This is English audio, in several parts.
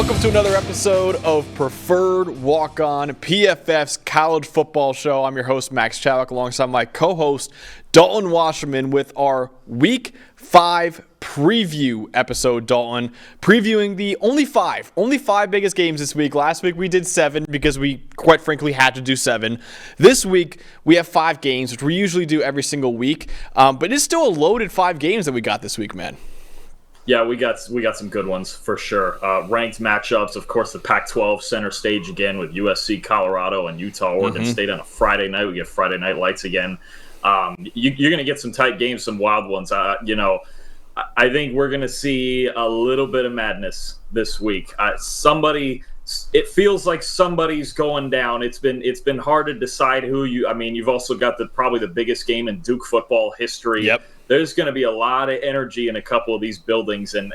Welcome to another episode of Preferred Walk-On, PFF's college football show. I'm your host, Max Chadwick, alongside my co-host, Dalton Wasserman, with our Week 5 preview episode, Dalton. Previewing the only five biggest games this week. Last week we did 7 because we, quite frankly, had to do 7. This week we have 5 games, which we usually do every single week. But it's still a loaded 5 games that we got this week, man. Yeah, we got some good ones for sure. Ranked matchups, of course, the Pac-12 center stage again with USC, Colorado, and Utah, Oregon State on a Friday night. We get Friday night lights again. You're going to get some tight games, some wild ones. I think we're going to see a little bit of madness this week. It feels like somebody's going down. It's been hard to decide who you. I mean, you've also got probably the biggest game in Duke football history. Yep. There's going to be a lot of energy in a couple of these buildings, and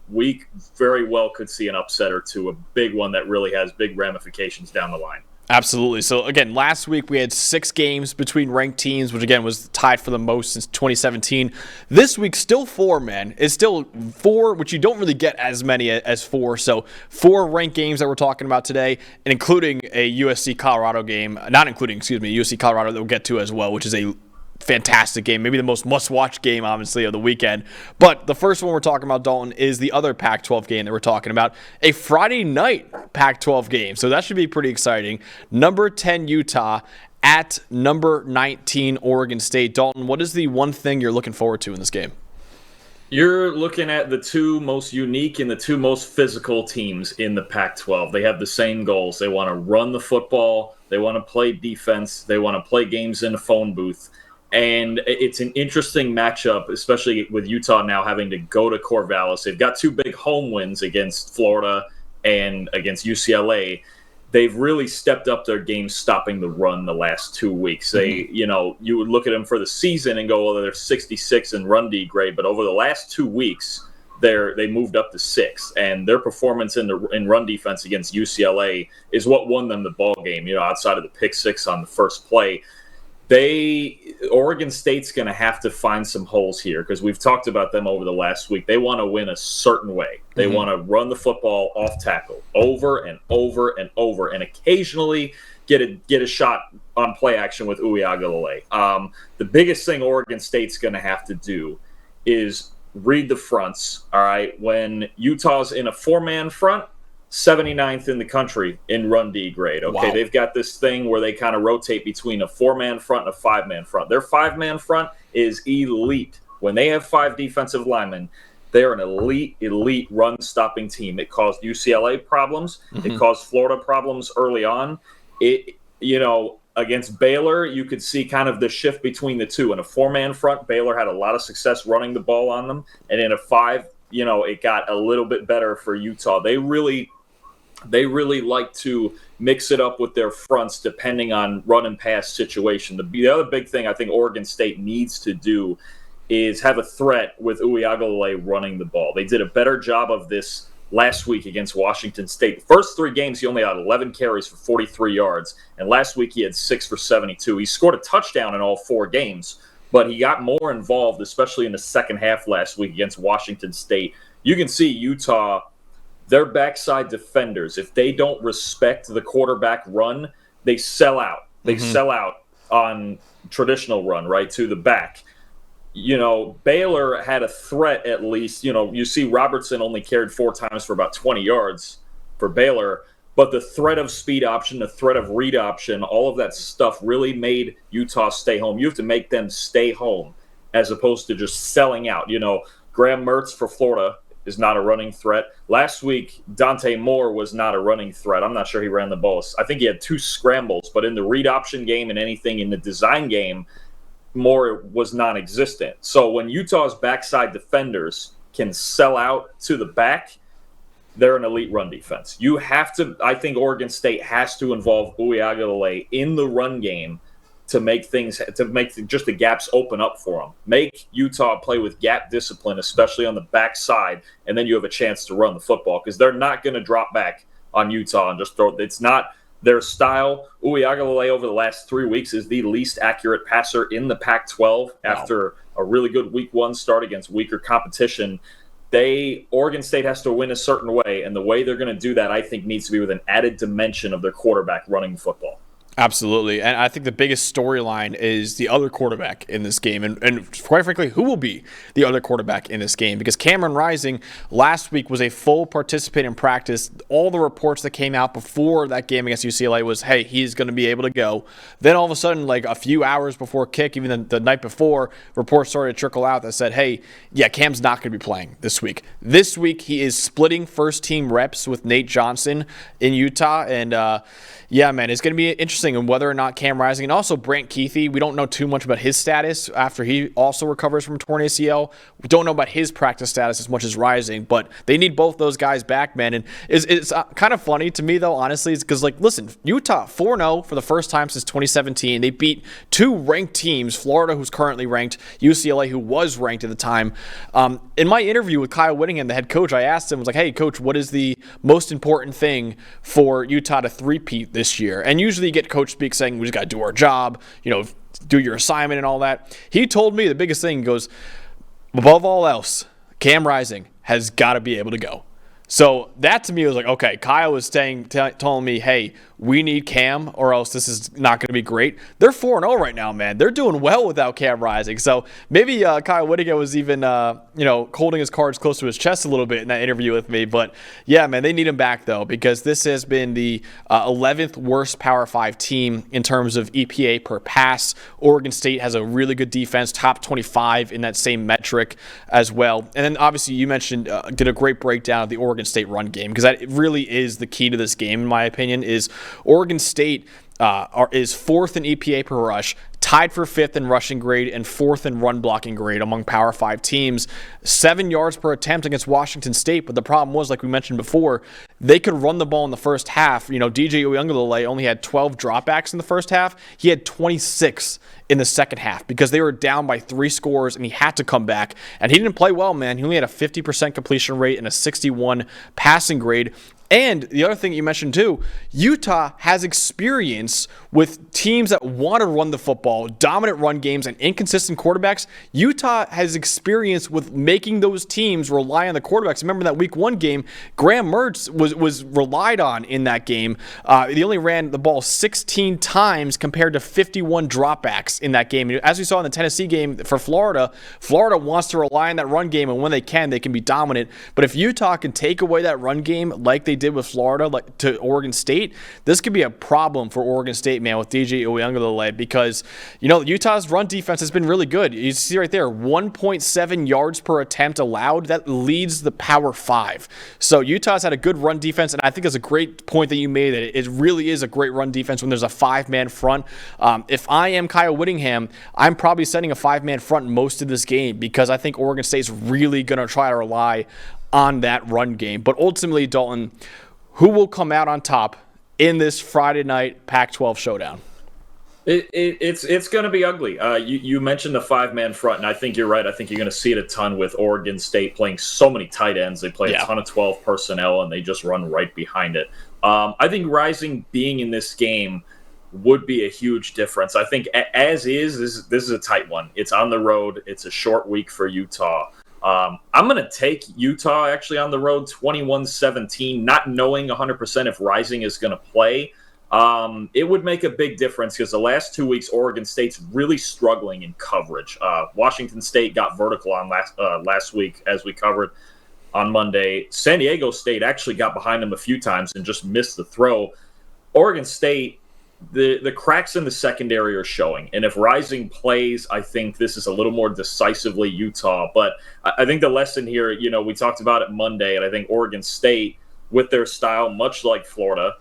we very well could see an upset or two, a big one that really has big ramifications down the line. Absolutely. So, again, last week we had 6 games between ranked teams, which, again, was tied for the most since 2017. This week, still 4, man. It's still 4, which you don't really get as many as 4. So, 4 ranked games that we're talking about today, and including a USC-Colorado game. USC-Colorado that we'll get to as well, which is a fantastic game, maybe the most must-watch game, obviously, of the weekend. But the first one we're talking about, Dalton, is the other Pac-12 game that we're talking about, a Friday night Pac-12 game. So that should be pretty exciting. Number 10 Utah at number 19 Oregon State. Dalton, what is the one thing you're looking forward to in this game? You're looking at the 2 most unique and the 2 most physical teams in the Pac-12. They have the same goals. They want to run the football. They want to play defense. They want to play games in a phone booth. And it's an interesting matchup, especially with Utah now having to go to Corvallis. They've got 2 big home wins against Florida and against UCLA. They've really stepped up their game stopping the run the last 2 weeks. You would look at them for the season and go, well, they're 66 in run D grade. But over the last 2 weeks, they moved up to 6. And their performance in run defense against UCLA is what won them the ball game, outside of the pick 6 on the first play. Oregon State's going to have to find some holes here because we've talked about them over the last week. They want to win a certain way. They want to run the football off tackle over and over and over, and occasionally get a shot on play action with Uiagalelei. The biggest thing Oregon State's going to have to do is read the fronts. All right, when Utah's in a 4-man front, 79th in the country in run D grade. Okay, wow. They've got this thing where they kind of rotate between a 4-man front and a 5-man front. Their 5-man front is elite. When they have 5 defensive linemen, they're an elite run-stopping team. It caused UCLA problems. It caused Florida problems early on. Against Baylor, you could see kind of the shift between the 2. In a 4-man front, Baylor had a lot of success running the ball on them, and in a 5, it got a little bit better for Utah. They really like to mix it up with their fronts depending on run and pass situation. The other big thing I think Oregon State needs to do is have a threat with Uiagalelei running the ball. They did a better job of this last week against Washington State. The first 3 games, he only had 11 carries for 43 yards, and last week he had 6 for 72. He scored a touchdown in all 4 games, but he got more involved, especially in the second half last week against Washington State. You can see Utah, their backside defenders, if they don't respect the quarterback run, they sell out. They sell out on traditional run, right, to the back. Baylor had a threat at least. You see Robertson only carried 4 times for about 20 yards for Baylor. But the threat of speed option, the threat of read option, all of that stuff really made Utah stay home. You have to make them stay home as opposed to just selling out. Graham Mertz for Florida is not a running threat. Last week, Dante Moore was not a running threat. I'm not sure he ran the ball. I think he had 2 scrambles, but in the read option game and anything in the design game, Moore was non-existent. So when Utah's backside defenders can sell out to the back, they're an elite run defense. I think Oregon State has to involve Uiagalelei in the run game to make just the gaps open up for them. Make Utah play with gap discipline, especially on the backside, and then you have a chance to run the football because they're not going to drop back on Utah and just throw. It's not their style. Uiagalelei over the last 3 weeks is the least accurate passer in the Pac-12 after a really good week 1 start against weaker competition. Oregon State has to win a certain way, and the way they're going to do that, I think, needs to be with an added dimension of their quarterback running football. Absolutely. And I think the biggest storyline is the other quarterback in this game. And quite frankly, who will be the other quarterback in this game? Because Cameron Rising last week was a full participant in practice. All the reports that came out before that game against UCLA was, hey, he's going to be able to go. Then all of a sudden, like a few hours before kick, even the night before, reports started to trickle out that said, hey, yeah, Cam's not going to be playing this week. This week, he is splitting first-team reps with Nate Johnson in Utah. And, yeah, man, it's going to be interesting in whether or not Cam Rising and also Brant Keithy, we don't know too much about his status after he also recovers from torn ACL. We don't know about his practice status as much as Rising, but they need both those guys back, man. And it's kind of funny to me, though, honestly, is because, like, listen, Utah 4-0 for the first time since 2017. They beat two ranked teams, Florida, who's currently ranked, UCLA, who was ranked at the time. In my interview with Kyle Whittingham, the head coach, I asked him, I was like, hey, coach, what is the most important thing for Utah to three-peat this year? And usually you get coach speak saying, we just got to do our job, do your assignment and all that. He told me the biggest thing goes, above all else, Cam Rising has got to be able to go. So that to me was like, okay, Kyle was telling me, hey, we need Cam or else this is not going to be great. They're 4-0 right now, man. They're doing well without Cam Rising. So maybe Kyle Whittingham was even, holding his cards close to his chest a little bit in that interview with me. But yeah, man, they need him back though, because this has been the 11th worst Power 5 team in terms of EPA per pass. Oregon State has a really good defense, top 25 in that same metric as well. And then obviously you mentioned, did a great breakdown of the Oregon State run game, because that really is the key to this game, in my opinion, is Oregon State is fourth in EPA per rush, tied for fifth in rushing grade, and fourth in run blocking grade among Power 5 teams. 7 yards per attempt against Washington State, but the problem was, like we mentioned before, they could run the ball in the first half. DJ Uyunglele only had 12 dropbacks in the first half. He had 26 in the second half because they were down by 3 scores, and he had to come back. And he didn't play well, man. He only had a 50% completion rate and a 61 passing grade. And the other thing you mentioned too, Utah has experience with teams that want to run the football, dominant run games, and inconsistent quarterbacks. Utah has experience with making those teams rely on the quarterbacks. Remember that week 1 game, Graham Mertz was relied on in that game. He only ran the ball 16 times compared to 51 dropbacks in that game. As we saw in the Tennessee game for Florida, Florida wants to rely on that run game, and when they can be dominant. But if Utah can take away that run game like they did with Florida, like to Oregon State, this could be a problem for Oregon State, man, with DJ Uyunglele, because Utah's run defense has been really good. You see right there, 1.7 yards per attempt allowed. That leads the Power 5. So Utah's had a good run defense, and I think it's a great point that you made, that it really is a great run defense when there's a 5-man front. If I am Kyle Whittingham, I'm probably setting a 5-man front most of this game, because I think Oregon State's really going to try to rely on that run game. But ultimately, Dalton, who will come out on top in this Friday night Pac-12 showdown? It's going to be ugly. You mentioned the 5-man front, and I think you're right. I think you're going to see it a ton with Oregon State playing so many tight ends. They play a ton of 12 personnel, and they just run right behind it. I think Rising being in this game would be a huge difference. I think this is a tight one. It's on the road. It's a short week for Utah. I'm going to take Utah actually on the road 21-17, not knowing 100% if Rising is going to play. It would make a big difference because the last 2 weeks, Oregon State's really struggling in coverage. Washington State got vertical on last week, as we covered on Monday. San Diego State actually got behind them a few times and just missed the throw. Oregon State, the cracks in the secondary are showing. And if Rising plays, I think this is a little more decisively Utah. But I think the lesson here, we talked about it Monday, and I think Oregon State, with their style, much like Florida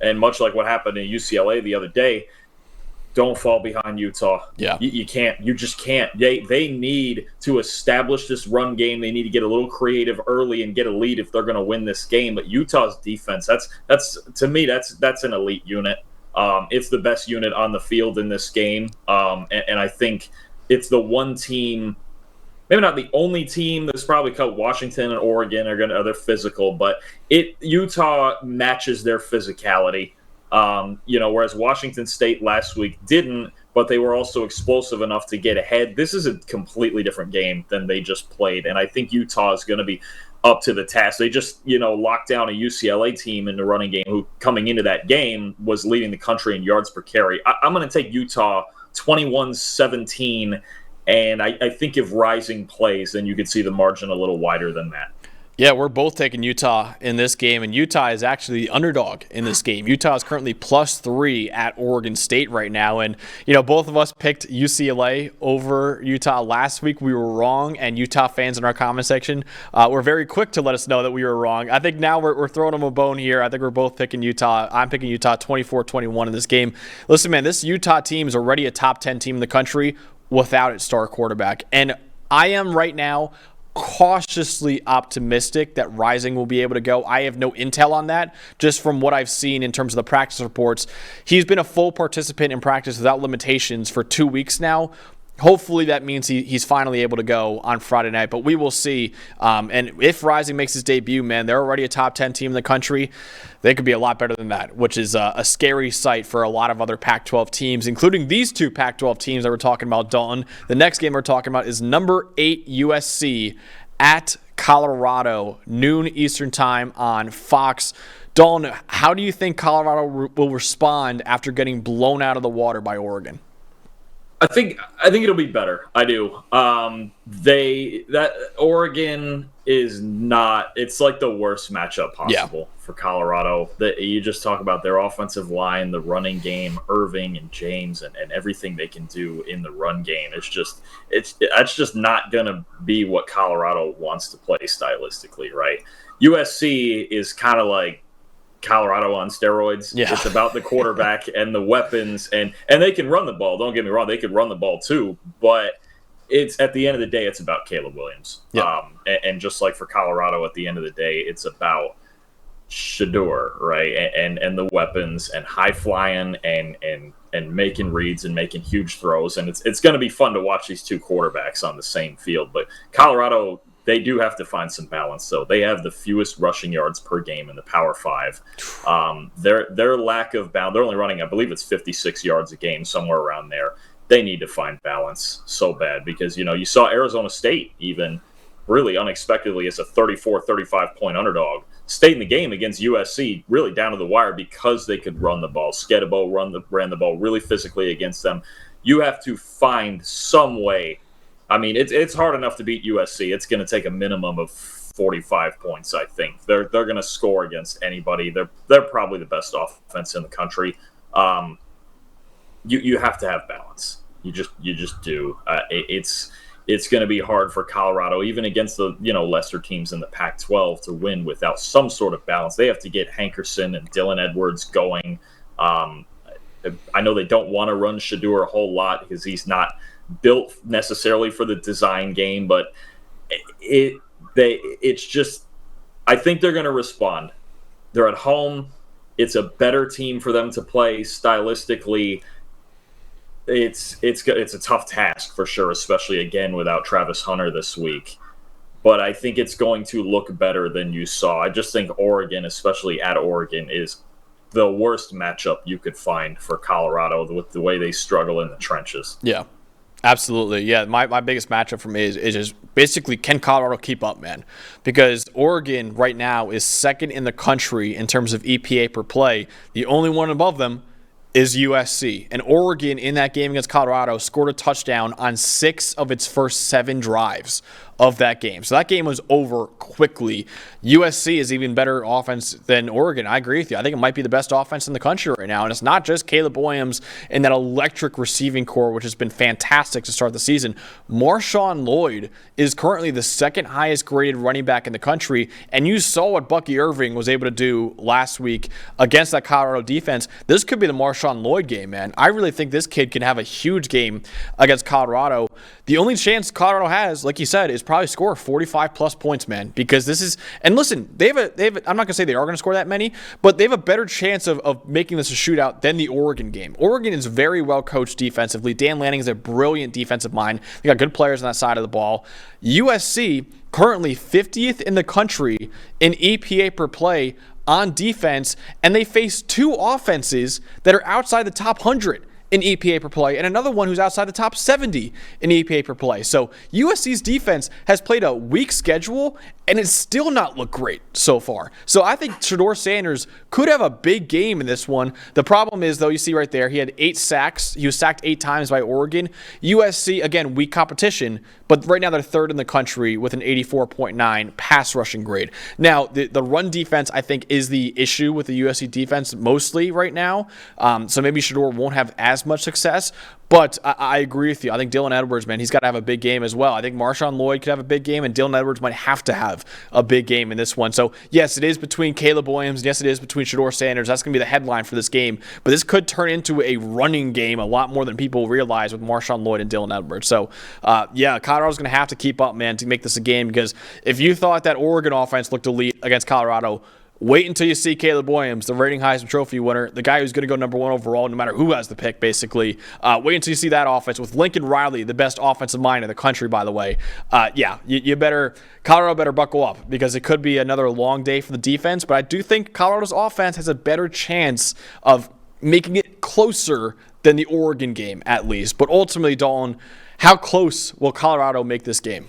and much like what happened in UCLA the other day, don't fall behind Utah. Yeah. You can't. You just can't. They need to establish this run game. They need to get a little creative early and get a lead if they're going to win this game. But Utah's defense, that's to me, that's an elite unit. It's the best unit on the field in this game. And I think it's the one team, maybe not the only team, that's probably cut. Washington and Oregon are they're physical, but Utah matches their physicality. Whereas Washington State last week didn't, but they were also explosive enough to get ahead. This is a completely different game than they just played, and I think Utah is going to be up to the task. They just, locked down a UCLA team in the running game who, coming into that game, was leading the country in yards per carry. I'm going to take Utah 21-17, and I think if Rising plays, then you could see the margin a little wider than that. Yeah, we're both taking Utah in this game, and Utah is actually the underdog in this game. Utah is currently +3 at Oregon State right now, and both of us picked UCLA over Utah last week. We were wrong, and Utah fans in our comment section were very quick to let us know that we were wrong. I think now we're throwing them a bone here. I think we're both picking Utah. I'm picking Utah 24-21 in this game. Listen, man, this Utah team is already a top 10 team in the country without its star quarterback, and I am right now cautiously optimistic that Rising will be able to go. I have no intel on that, just from what I've seen in terms of the practice reports. He's been a full participant in practice without limitations for 2 weeks now. Hopefully that means he's finally able to go on Friday night, but we will see. And if Rising makes his debut, man, they're already a top 10 team in the country. They could be a lot better than that, which is a scary sight for a lot of other Pac-12 teams, including these two Pac-12 teams that we're talking about, Dalton. The next game we're talking about is number 8 USC at Colorado, noon Eastern time on Fox. Dalton, how do you think Colorado will respond after getting blown out of the water by Oregon? I think it'll be better. I do. Oregon is not. It's like the worst matchup possible for Colorado. That you just talk about their offensive line, the running game, Irving and James, and everything they can do in the run game. That's just not gonna be what Colorado wants to play stylistically, right? USC is kind of like Colorado on steroids. Yeah. It's about the quarterback and the weapons, and they can run the ball. Don't get me wrong, they can run the ball too, but it's at the end of the day, it's about Caleb Williams. Yeah. And just like for Colorado, at the end of the day, it's about Shedeur, right? And the weapons and high flying and making reads and making huge throws. And it's going to be fun to watch these two quarterbacks on the same field. But Colorado, they do have to find some balance, though. They have the fewest rushing yards per game in the Power 5. Their lack of balance, they're only running, I believe it's 56 yards a game, somewhere around there. They need to find balance so bad because, you saw Arizona State even really unexpectedly as a 34, 35-point underdog stayed in the game against USC really down to the wire because they could run the ball. Skedibo ran the ball really physically against them. You have to find some way. I mean, it's hard enough to beat USC. It's going to take a minimum of 45 points, I think. They're going to score against anybody. They're probably the best offense in the country. You have to have balance. You just do. It's going to be hard for Colorado, even against the lesser teams in the Pac-12, to win without some sort of balance. They have to get Hankerson and Dylan Edwards going. I know they don't want to run Shedeur a whole lot because he's not built necessarily for the design game, but it's just, I think they're going to respond. They're at home. It's a better team for them to play stylistically. It's a tough task for sure, especially again without Travis Hunter this week. But I think it's going to look better than you saw. I just think Oregon, especially at Oregon, is the worst matchup you could find for Colorado with the way they struggle in the trenches. Yeah. Absolutely. Yeah, my biggest matchup for me is just basically, can Colorado keep up, man? Because Oregon right now is second in the country in terms of EPA per play. The only one above them is USC. And Oregon in that game against Colorado scored a touchdown on 6 of its first 7 drives of that game. So that game was over quickly. USC is even better offense than Oregon. I agree with you. I think it might be the best offense in the country right now. And it's not just Caleb Williams and that electric receiving core, which has been fantastic to start the season. Marshawn Lloyd is currently the second highest graded running back in the country. And you saw what Bucky Irving was able to do last week against that Colorado defense. This could be the Marshawn Lloyd game, man. I really think this kid can have a huge game against Colorado. The only chance Colorado has, like you said, is probably score 45 plus points, man, because this is, and listen, they have I'm not gonna say they are gonna score that many, but they have a better chance of making this a shootout than the Oregon game. Oregon is very well coached defensively. Dan Lanning is a brilliant defensive mind. They got good players on that side of the ball. USC currently 50th in the country in EPA per play on defense, and they face two offenses that are outside the top 100 in EPA per play, and another one who's outside the top 70 in EPA per play. So USC's defense has played a weak schedule, and it's still not looked great so far. So I think Shedeur Sanders could have a big game in this one. The problem is, though, you see right there, he had 8 sacks. He was sacked 8 times by Oregon. USC, again, weak competition, but right now they're 3rd in the country with an 84.9 pass rushing grade. Now, the run defense, I think, is the issue with the USC defense mostly right now. So maybe Shedeur won't have as much success. But I agree with you. I think Dylan Edwards, man, he's got to have a big game as well. I think Marshawn Lloyd could have a big game, and Dylan Edwards might have to have a big game in this one. So, yes, it is between Caleb Williams, and yes, it is between Shedeur Sanders. That's going to be the headline for this game. But this could turn into a running game a lot more than people realize with Marshawn Lloyd and Dylan Edwards. So, yeah, Colorado's going to have to keep up, man, to make this a game, because if you thought that Oregon offense looked elite against Colorado, wait until you see Caleb Williams, the reigning Heisman Trophy winner, the guy who's going to go number 1 overall no matter who has the pick, basically. Wait until you see that offense with Lincoln Riley, the best offensive mind in the country, by the way. Yeah, Colorado better buckle up, because it could be another long day for the defense. But I do think Colorado's offense has a better chance of making it closer than the Oregon game, at least. But ultimately, Dalton, how close will Colorado make this game?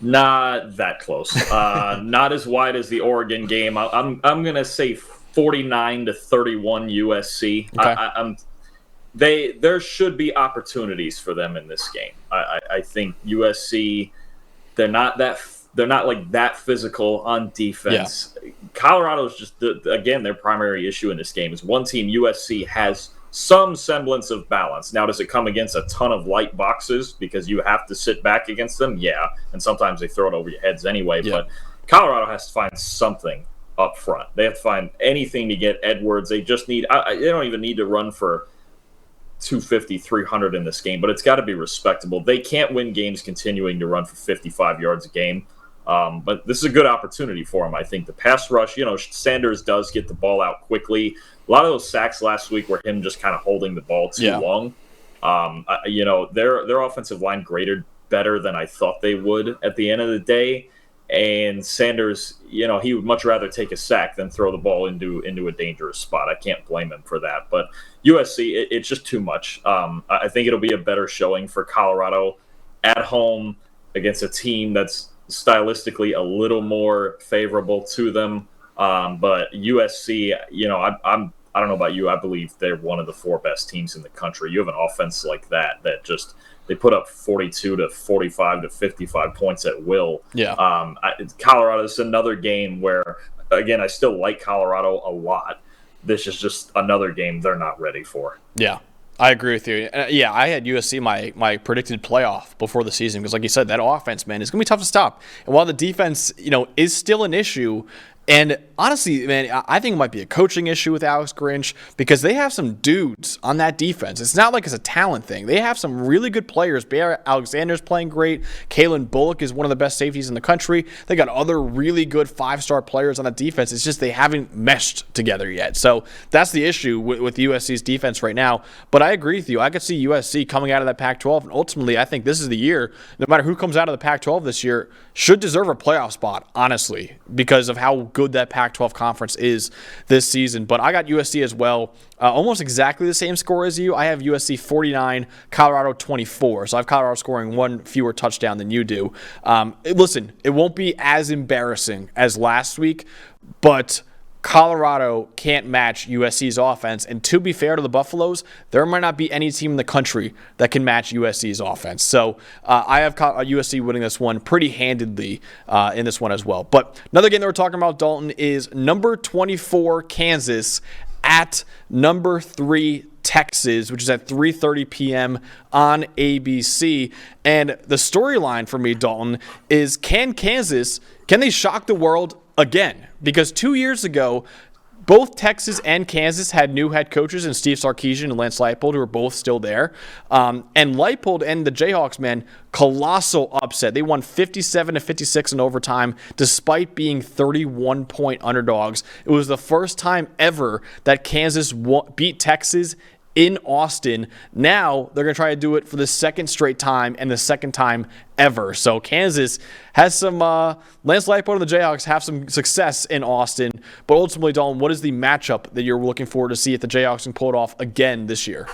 Not that close. Not as wide as the Oregon game. I'm gonna say 49-31 USC. Okay. There should be opportunities for them in this game. I think USC, they're not like that physical on defense. Yeah. Colorado's just again, their primary issue in this game is one team. USC has some semblance of balance. Now, does it come against a ton of light boxes because you have to sit back against them? Yeah, and sometimes they throw it over your heads anyway. Yeah. But Colorado has to find something up front. They have to find anything to get Edwards. They just need they don't even need to run for 250, 300 in this game, but it's got to be respectable. They can't win games continuing to run for 55 yards a game. But this is a good opportunity for him. I think the pass rush, Sanders does get the ball out quickly. A lot of those sacks last week were him just kind of holding the ball too long. Their offensive line graded better than I thought they would at the end of the day. And Sanders, he would much rather take a sack than throw the ball into a dangerous spot. I can't blame him for that. But USC, it's just too much. I think it'll be a better showing for Colorado at home against a team that's stylistically a little more favorable to them. But USC, I don't know about you. I believe they're one of the 4 best teams in the country. You have an offense like that just they put up 42 to 45 to 55 points at will. Yeah. Colorado is another game where, again, I still like Colorado a lot. This is just another game they're not ready for. Yeah. I agree with you. I had USC my predicted playoff before the season because, like you said, that offense, man, is going to be tough to stop. And while the defense, is still an issue, and honestly, man, I think it might be a coaching issue with Alex Grinch because they have some dudes on that defense. It's not like it's a talent thing. They have some really good players. Bear Alexander's playing great. Kalen Bullock is one of the best safeties in the country. They got other really good 5-star players on that defense. It's just they haven't meshed together yet. So that's the issue with USC's defense right now. But I agree with you. I could see USC coming out of that Pac-12, and ultimately, I think this is the year, no matter who comes out of the Pac-12 this year, should deserve a playoff spot, honestly, because of how good that Pac-12 conference is this season. But I got USC as well. Almost exactly the same score as you. I have USC 49, Colorado 24. So I have Colorado scoring 1 fewer touchdown than you do. Listen, it won't be as embarrassing as last week, but Colorado can't match USC's offense. And to be fair to the Buffaloes, there might not be any team in the country that can match USC's offense. So I have USC winning this one pretty handedly in this one as well. But another game that we're talking about, Dalton, is number 24 Kansas at number 3 Texas, which is at 3:30 p.m. on ABC. And the storyline for me, Dalton, is can they shock the world again? Because 2 years ago, both Texas and Kansas had new head coaches in Steve Sarkisian and Lance Leipold, who are both still there. And Leipold and the Jayhawks, man, colossal upset. They won 57-56 in overtime, despite being 31-point underdogs. It was the first time ever that Kansas beat Texas in Austin. Now they're going to try to do it for the second straight time and the second time ever. So Kansas has some, Lance Leipold and the Jayhawks have some success in Austin. But ultimately, Dalton, what is the matchup that you're looking forward to see if the Jayhawks can pull it off again this year?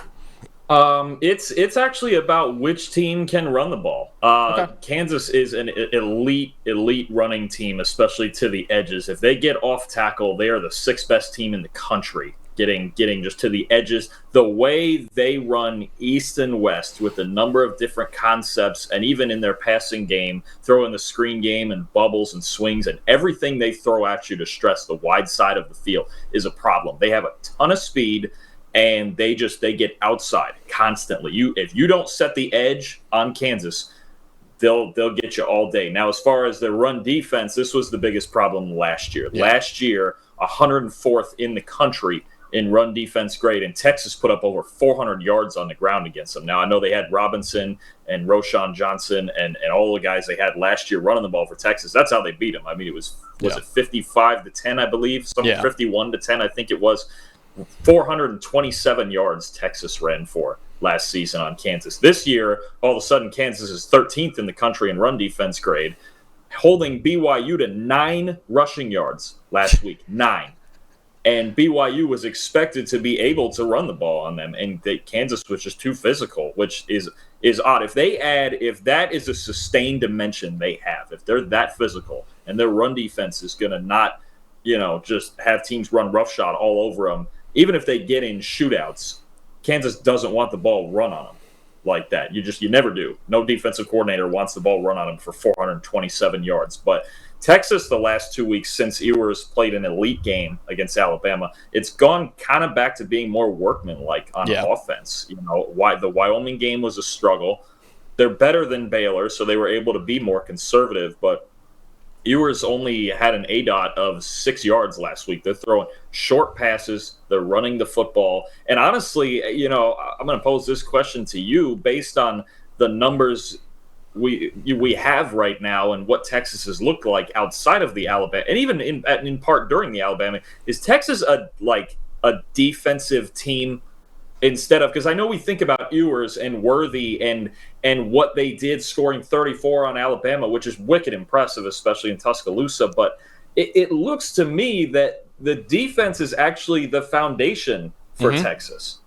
It's actually about which team can run the ball. Okay. Kansas is an elite running team, especially to the edges. If they get off tackle, they are the sixth best team in the country. Getting just to the edges. The way they run east and west with a number of different concepts, and even in their passing game, throw in the screen game and bubbles and swings and everything they throw at you to stress the wide side of the field is a problem. They have a ton of speed, and they get outside constantly. If you don't set the edge on Kansas, they'll get you all day. Now, as far as their run defense, this was the biggest problem last year. Yeah. Last year, 104th in the country in run defense grade, and Texas put up over 400 yards on the ground against them. Now, I know they had Robinson and Roschon Johnson and all the guys they had last year running the ball for Texas. That's how they beat them. I mean, it was it 55-10, I believe? 51-10, I think it was. 427 yards Texas ran for last season on Kansas. This year, all of a sudden, Kansas is 13th in the country in run defense grade, holding BYU to 9 rushing yards last week. 9. And BYU was expected to be able to run the ball on them, and Kansas was just too physical, which is odd. If that is a sustained dimension they have, if they're that physical, and their run defense is going to not, just have teams run roughshod all over them, even if they get in shootouts, Kansas doesn't want the ball run on them like that. You never do. No defensive coordinator wants the ball run on them for 427 yards, but Texas, the last 2 weeks since Ewers played an elite game against Alabama, it's gone kind of back to being more workmanlike on offense. The Wyoming game was a struggle. They're better than Baylor, so they were able to be more conservative, but Ewers only had an ADOT of 6 yards last week. They're throwing short passes. They're running the football. And honestly, I'm going to pose this question to you based on the numbers we have right now and what Texas has looked like outside of the Alabama, and even in part during the Alabama. Is Texas a defensive team instead of, because I know we think about Ewers and Worthy and what they did scoring 34 on Alabama, which is wicked impressive, especially in Tuscaloosa, but it looks to me that the defense is actually the foundation for Texas.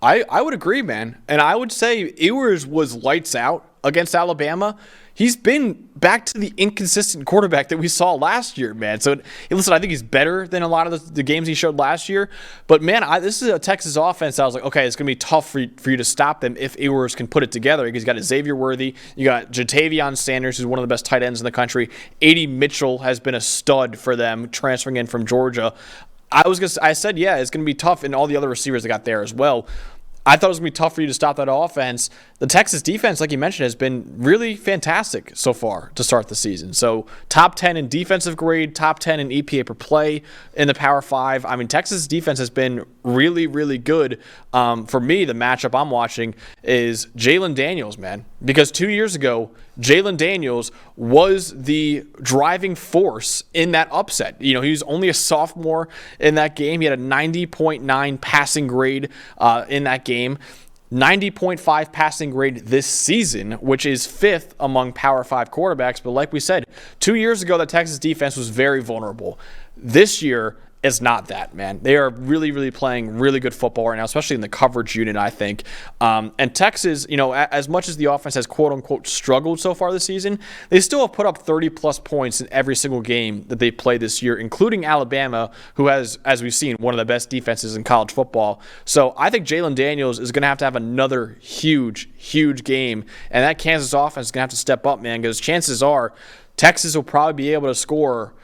I would agree, man. And I would say Ewers was lights out against Alabama. He's been back to the inconsistent quarterback that we saw last year, man. So, listen, I think he's better than a lot of the games he showed last year. But, man, this is a Texas offense. I was like, okay, it's going to be tough for you to stop them if Ewers can put it together. Because you got Xavier Worthy. You got Jatavion Sanders, who's one of the best tight ends in the country. A.D. Mitchell has been a stud for them, transferring in from Georgia. I said, it's going to be tough, and all the other receivers that got there as well. I thought it was going to be tough for you to stop that offense. The Texas defense, like you mentioned, has been really fantastic so far to start the season. So top 10 in defensive grade, top 10 in EPA per play in the Power 5. I mean, Texas defense has been really, really good. For me, the matchup I'm watching is Jalen Daniels, man. Because 2 years ago, Jalen Daniels was the driving force in that upset. He was only a sophomore in that game. He had a 90.9 passing grade in that game. 90.5 passing grade this season, which is 5th among Power 5 quarterbacks. But like we said, 2 years ago, the Texas defense was very vulnerable. This year, is not that, man. They are really, really playing really good football right now, especially in the coverage unit, I think. And Texas, as much as the offense has quote-unquote struggled so far this season, they still have put up 30-plus points in every single game that they played this year, including Alabama, who has, as we've seen, one of the best defenses in college football. So I think Jalen Daniels is going to have another huge, huge game, and that Kansas offense is going to have to step up, man, because chances are Texas will probably be able to score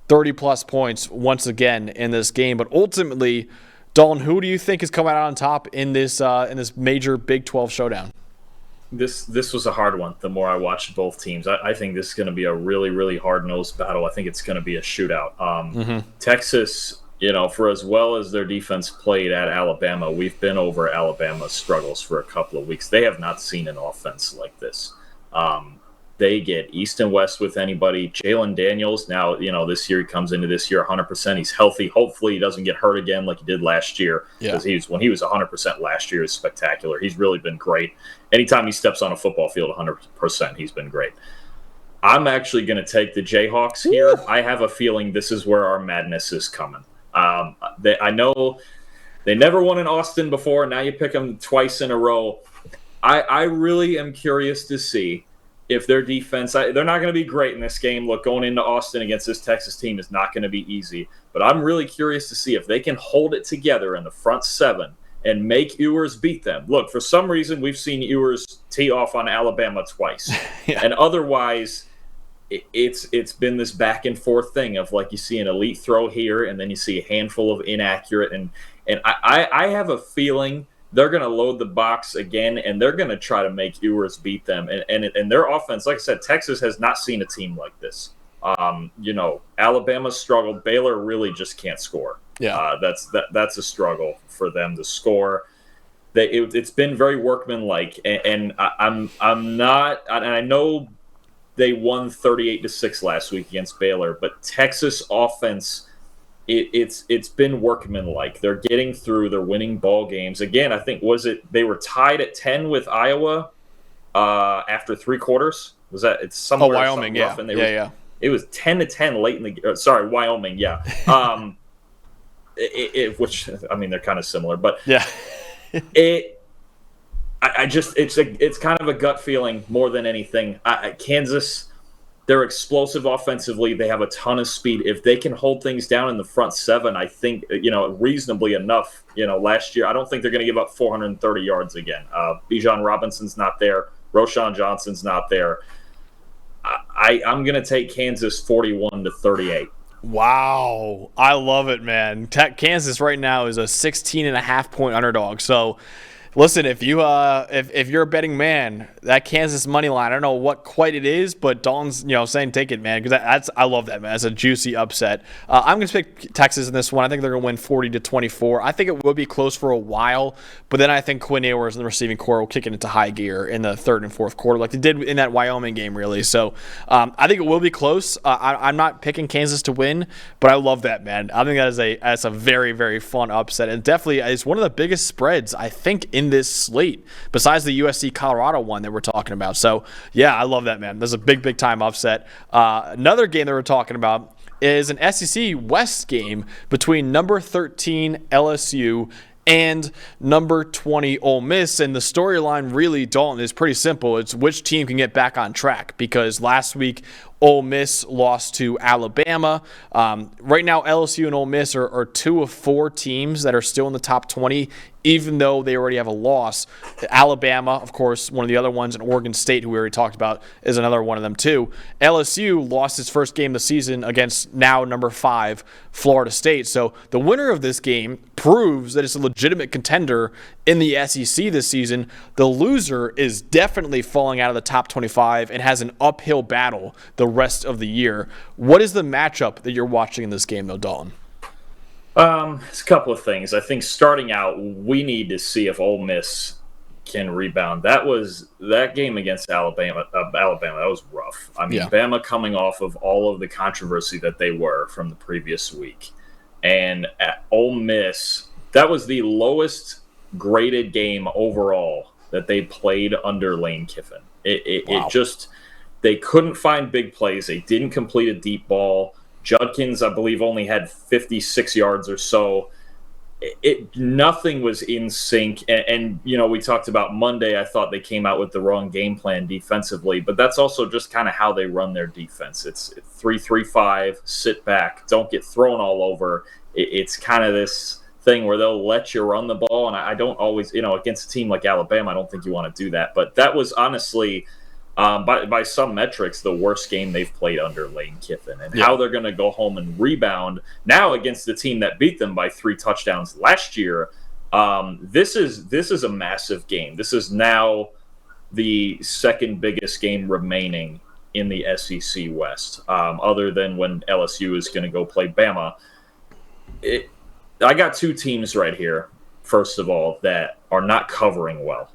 30-plus points once again in this game. But ultimately, Dalton, who do you think is coming out on top in this major Big 12 showdown? This was a hard one. The more I watched both teams, I think this is going to be a really, really hard-nosed battle. I think it's going to be a shootout. Texas For as well as their defense played at Alabama, we've been over Alabama's struggles for a couple of weeks. They have not seen an offense like this. They get east and west with anybody. Jalen Daniels, now, this year he comes into this year 100%. He's healthy. Hopefully he doesn't get hurt again like he did last year. Because when he was 100% last year, it was spectacular. He's really been great. Anytime he steps on a football field 100%, he's been great. I'm actually going to take the Jayhawks here. I have a feeling this is where our madness is coming. I know they never won in Austin before. Now you pick them twice in a row. I really am curious to see if their defense, they're not going to be great in this game. Look, going into Austin against this Texas team is not going to be easy. But I'm really curious to see if they can hold it together in the front seven and make Ewers beat them. Look, for some reason, we've seen Ewers tee off on Alabama twice. And otherwise, it's been this back and forth thing of, like, you see an elite throw here and then you see a handful of inaccurate. And I have a feeling they're going to load the box again, and they're going to try to make Ewers beat them. And their offense, like I said, Texas has not seen a team like this. Alabama struggled. Baylor really just can't score. That's a struggle for them to score. It's been very workmanlike, and I'm not. And I know they won 38-6 last week against Baylor, but Texas offense. It's been workmanlike. They're getting through. They're winning ball games. Again, I think they were tied at 10 with Iowa after 3 quarters. Was that it's somewhere? Wyoming, yeah. And it was 10-10 late in the. Sorry, Wyoming, yeah. Which I mean they're kind of similar, but yeah. It's kind of a gut feeling more than anything. Kansas. They're explosive offensively. They have a ton of speed. If they can hold things down in the front seven, I think, reasonably enough, last year, I don't think they're going to give up 430 yards again. Bijan Robinson's not there. Roschon Johnson's not there. I'm going to take Kansas 41-38. Wow. I love it, man. Kansas right now is a 16.5-point underdog. So, listen, if you're a betting man, that Kansas money line, I don't know what quite it is, but Dalton's saying take it, man, because I love that, man. It's a juicy upset. I'm going to pick Texas in this one. I think they're going to win 40-24. I think it will be close for a while, but then I think Quinn Ewers and the receiving core will kick it into high gear in the third and fourth quarter, like they did in that Wyoming game, really. So I think it will be close. I'm not picking Kansas to win, but I love that, man. I think that's a very, very fun upset, and definitely it's one of the biggest spreads I think in this slate, besides the USC Colorado one that we're talking about. So yeah, I love that, man. There's a big time upset. Another game that we're talking about is an SEC West game between number 13 LSU and number 20 Ole Miss. And the storyline really, Dalton, is pretty simple. It's which team can get back on track, because last week Ole Miss lost to Alabama. Right now, LSU and Ole Miss are 2 of 4 teams that are still in the top 20, even though they already have a loss. Alabama, of course, one of the other ones, and Oregon State, who we already talked about, is another one of them too. LSU lost its first game of the season against now number 5 Florida State. So the winner of this game proves that it's a legitimate contender in the SEC this season. The loser is definitely falling out of the top 25 and has an uphill battle the rest of the year. What is the matchup that you're watching in this game, though, Dalton? It's a couple of things. I think starting out, we need to see if Ole Miss can rebound. That game against Alabama. That was rough. I mean, Bama coming off of all of the controversy that they were from the previous week, and at Ole Miss, that was the lowest graded game overall that they played under Lane Kiffin. It just, they couldn't find big plays. They didn't complete a deep ball. Judkins, I believe, only had 56 yards or so. Nothing was in sync. And we talked about Monday. I thought they came out with the wrong game plan defensively, but that's also just kind of how they run their defense. It's 3-3-5, sit back, don't get thrown all over. It's kind of this thing where they'll let you run the ball. And I don't always, against a team like Alabama, I don't think you want to do that. But that was honestly, by some metrics, the worst game they've played under Lane Kiffin, and how they're going to go home and rebound now against the team that beat them by 3 touchdowns last year. This is a massive game. This is now the second biggest game remaining in the SEC West, other than when LSU is going to go play Bama. I got two teams right here, first of all, that are not covering well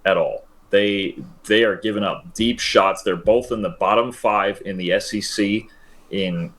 at all. They are giving up deep shots. They're both in the bottom 5 in the SEC in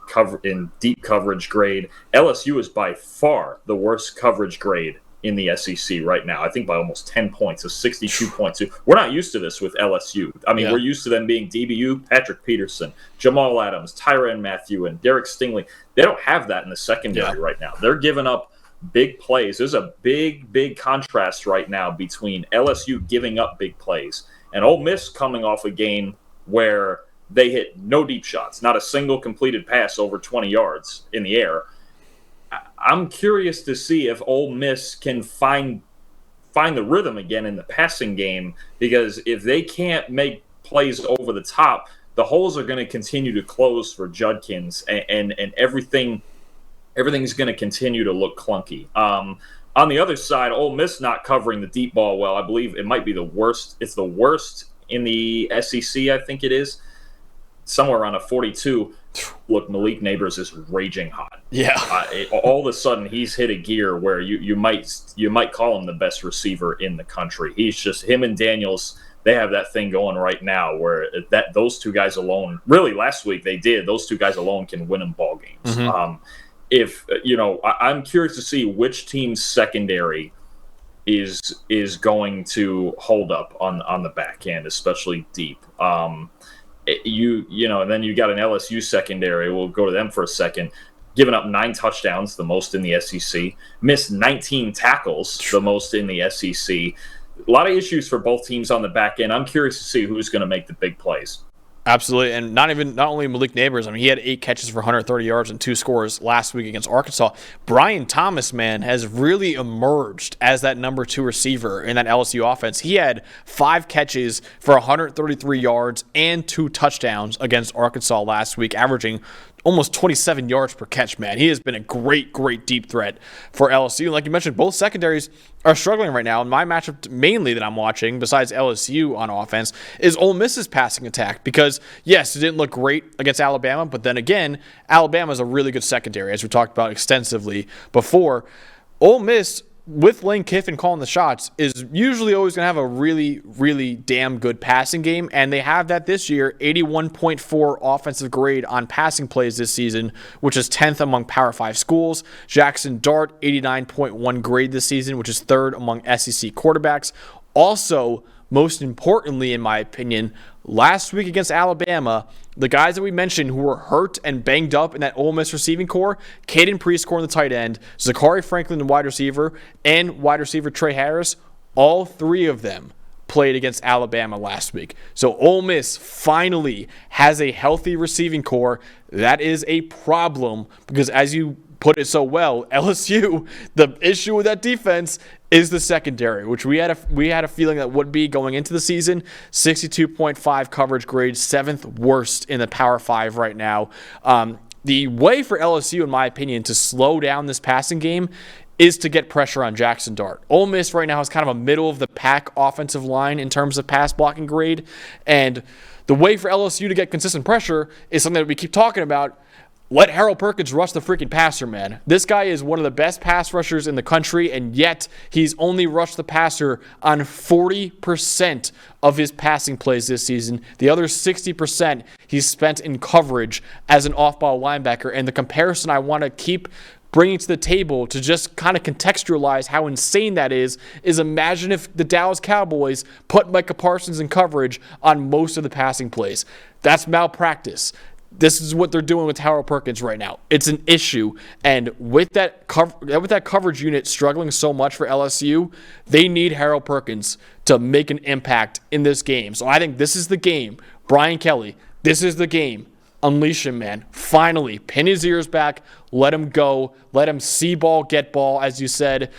deep coverage grade. LSU is by far the worst coverage grade in the SEC right now. I think by almost 10 points, a 62.2. We're not used to this with LSU. I mean, We're used to them being DBU, Patrick Peterson, Jamal Adams, Tyrann Mathieu, and Derek Stingley. They don't have that in the secondary right now. They're giving up big plays. There's a big contrast right now between LSU giving up big plays and Ole Miss coming off a game where they hit no deep shots, not a single completed pass over 20 yards in the air. I'm curious to see if Ole Miss can find the rhythm again in the passing game, because if they can't make plays over the top, the holes are going to continue to close for Judkins, and everything's going to continue to look clunky. On the other side, Ole Miss not covering the deep ball well. I believe it might be the worst. It's the worst in the SEC, I think it is. Somewhere around a 42. Look, Malik Neighbors is raging hot. Yeah. All of a sudden, he's hit a gear where you might call him the best receiver in the country. He's just, him and Daniels, they have that thing going right now where those two guys alone, really last week they did, those two guys alone can win them ball games. Mm-hmm. I'm curious to see which team's secondary is going to hold up on the back end, especially deep. And then you got an LSU secondary. We'll go to them for a second. Giving up 9 touchdowns, the most in the SEC. Missed 19 tackles, the most in the SEC. A lot of issues for both teams on the back end. I'm curious to see who's going to make the big plays. Absolutely, and not only Malik Neighbors. I mean, he had 8 catches for 130 yards and 2 scores last week against Arkansas. Brian Thomas, man, has really emerged as that number 2 receiver in that LSU offense. He had 5 catches for 133 yards and 2 touchdowns against Arkansas last week, averaging almost 27 yards per catch, man. He has been a great deep threat for LSU. Like you mentioned, both secondaries are struggling right now. And my matchup mainly that I'm watching, besides LSU on offense, is Ole Miss's passing attack. Because, yes, it didn't look great against Alabama, but then again, Alabama's a really good secondary, as we talked about extensively before. Ole Miss, with Lane Kiffin calling the shots, is usually always going to have a really damn good passing game, and they have that this year. 81.4 offensive grade on passing plays this season, which is 10th among Power 5 schools. Jackson Dart, 89.1 grade this season, which is 3rd among SEC quarterbacks. Also, most importantly, in my opinion, last week against Alabama, the guys that we mentioned who were hurt and banged up in that Ole Miss receiving core, Caden Prescore in the tight end, Zachary Franklin the wide receiver, and wide receiver Trey Harris, all 3 of them played against Alabama last week. So Ole Miss finally has a healthy receiving core. That is a problem because, as you put it so well, LSU, the issue with that defense is the secondary, which we had a feeling that would be going into the season. 62.5 coverage grade, 7th worst in the Power 5 right now. The way for LSU, in my opinion, to slow down this passing game is to get pressure on Jackson Dart. Ole Miss right now is kind of a middle-of-the-pack offensive line in terms of pass blocking grade, and the way for LSU to get consistent pressure is something that we keep talking about. Let Harold Perkins rush the freaking passer, man. This guy is one of the best pass rushers in the country, and yet he's only rushed the passer on 40% of his passing plays this season. The other 60% he's spent in coverage as an off-ball linebacker. And the comparison I want to keep bringing to the table to just kind of contextualize how insane that is imagine if the Dallas Cowboys put Micah Parsons in coverage on most of the passing plays. That's malpractice. This is what they're doing with Harold Perkins right now. It's an issue, and with that coverage unit struggling so much for LSU, they need Harold Perkins to make an impact in this game. So I think this is the game. Brian Kelly, this is the game. Unleash him, man. Finally, pin his ears back. Let him go. Let him see ball, get ball, as you said.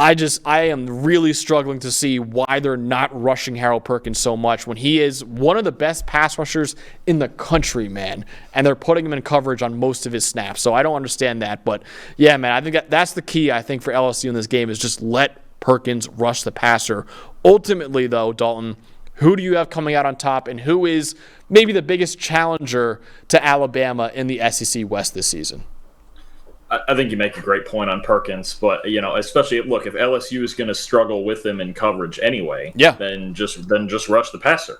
I am really struggling to see why they're not rushing Harold Perkins so much when he is one of the best pass rushers in the country, man. And they're putting him in coverage on most of his snaps. So I don't understand that. But, yeah, man, I think that's the key, I think, for LSU in this game is just let Perkins rush the passer. Ultimately, though, Dalton, who do you have coming out on top, and who is maybe the biggest challenger to Alabama in the SEC West this season? I think you make a great point on Perkins, but especially look, if LSU is going to struggle with him in coverage anyway, Yeah. then just rush the passer.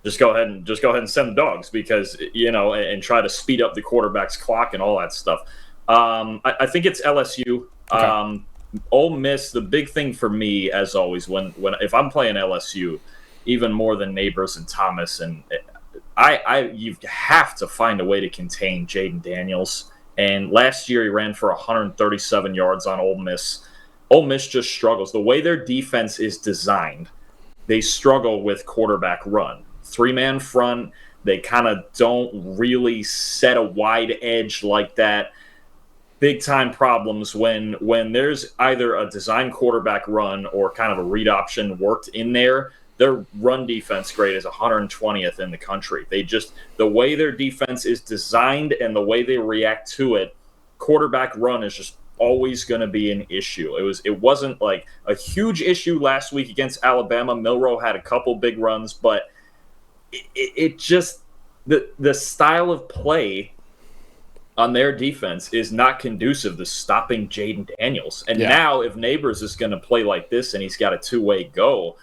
Just go ahead and send the dogs because and try to speed up the quarterback's clock and all that stuff. I think it's LSU. Okay. Ole Miss. The big thing for me, as always, when if I'm playing LSU, even more than Neighbors and Thomas, and you have to find a way to contain Jaden Daniels. And last year he ran for 137 yards on Ole Miss. Ole Miss just struggles. The way their defense is designed, they struggle with quarterback run. 3-man front, they kind of don't really set a wide edge like that. Big time problems when there's either a design quarterback run or kind of a read option worked in there. Their run defense grade is 120th in the country. The way their defense is designed and the way they react to it, quarterback run is just always going to be an issue. It wasn't like a huge issue last week against Alabama. Milroe had a couple big runs, but it just the style of play on their defense is not conducive to stopping Jaden Daniels. And now if Neighbors is going to play like this and he's got a two-way go,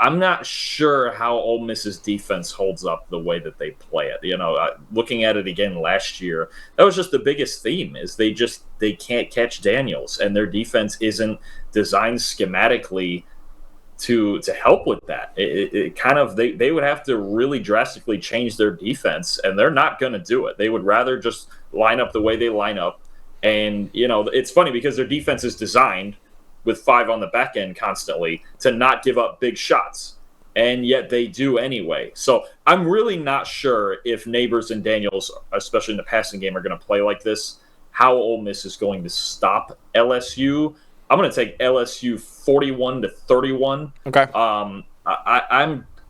I'm not sure how Ole Miss's defense holds up the way that they play it. Looking at it again last year, that was just the biggest theme is they can't catch Daniels, and their defense isn't designed schematically to help with that. It kind of they would have to really drastically change their defense, and they're not going to do it. They would rather just line up the way they line up. And it's funny because their defense is designed with 5 on the back end constantly to not give up big shots, and yet they do anyway. So I'm really not sure if Neighbors and Daniels, especially in the passing game, are going to play like this. How Ole Miss is going to stop LSU? I'm going to take LSU 41-31. Okay.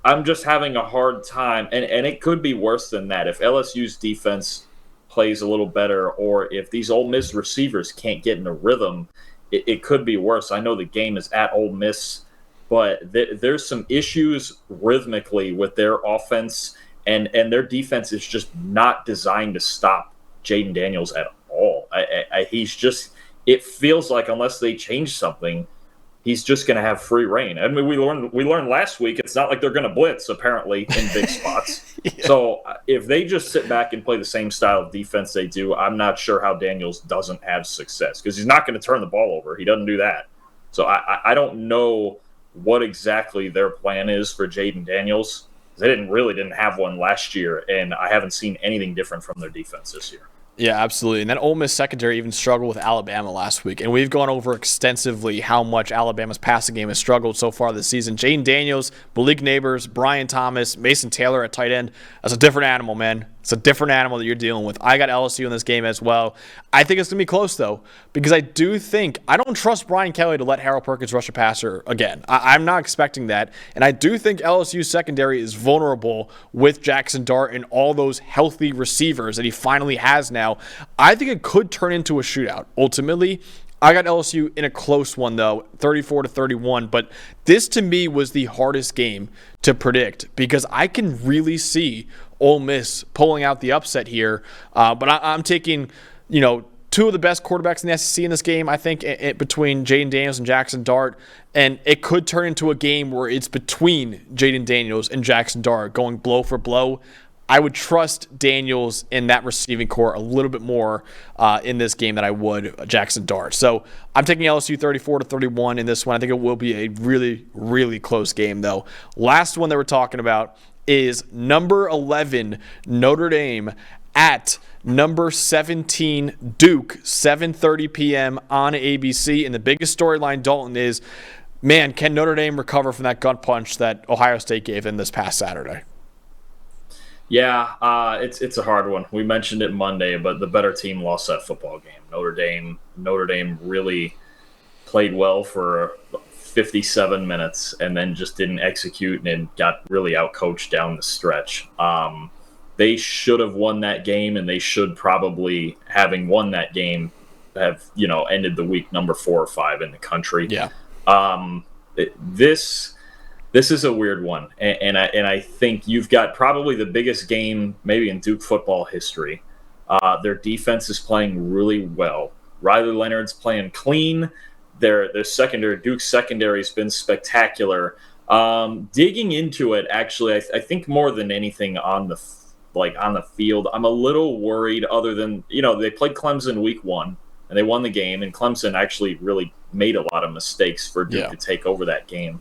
I'm just having a hard time, and it could be worse than that if LSU's defense plays a little better, or if these Ole Miss receivers can't get in a rhythm. It could be worse. I know the game is at Ole Miss, but there's some issues rhythmically with their offense, and their defense is just not designed to stop Jaden Daniels at all. It feels like unless they change something, he's just going to have free reign. I mean, we learned last week it's not like they're going to blitz apparently in big spots. So if they just sit back and play the same style of defense they do, I'm not sure how Daniels doesn't have success because he's not going to turn the ball over. He doesn't do that. So I don't know what exactly their plan is for Jaden Daniels. They didn't have one last year, and I haven't seen anything different from their defense this year. Yeah, absolutely. And then Ole Miss secondary even struggled with Alabama last week. And we've gone over extensively how much Alabama's passing game has struggled so far this season. Jaden Daniels, Malik Neighbors, Brian Thomas, Mason Taylor at tight end. That's a different animal, man. It's a different animal that you're dealing with. I got LSU in this game as well. I think it's going to be close, though, because I don't trust Brian Kelly to let Harold Perkins rush a passer again. I'm not expecting that. And I do think LSU's secondary is vulnerable with Jackson Dart and all those healthy receivers that he finally has now. I think it could turn into a shootout. Ultimately, I got LSU in a close one, though, 34-31. But this, to me, was the hardest game to predict because I can really see Ole Miss pulling out the upset here. But I'm taking, two of the best quarterbacks in the SEC in this game, I think, between Jaden Daniels and Jackson Dart. And it could turn into a game where it's between Jaden Daniels and Jackson Dart going blow for blow. I would trust Daniels in that receiving core a little bit more in this game than I would Jackson Dart. So I'm taking LSU 34-31 in this one. I think it will be a really, really close game, though. Last one that we're talking about is number 11 Notre Dame at number 17 Duke, 7:30 p.m. on ABC. And the biggest storyline, Dalton, is, man, can Notre Dame recover from that gut punch that Ohio State gave them this past Saturday? Yeah, it's a hard one. We mentioned it Monday, but the better team lost that football game. Notre Dame really played well for 57 minutes and then just didn't execute and got really outcoached down the stretch. They should have won that game, and they should probably, having won that game, have ended the week number 4 or 5 in the country. Yeah. This is a weird one, and I think you've got probably the biggest game maybe in Duke football history. Their defense is playing really well. Riley Leonard's playing clean. Their secondary, Duke's secondary, has been spectacular. Digging into it, actually, I think more than anything on the field, I'm a little worried. Other than they played Clemson week 1 and they won the game, and Clemson actually really made a lot of mistakes for Duke to take over that game.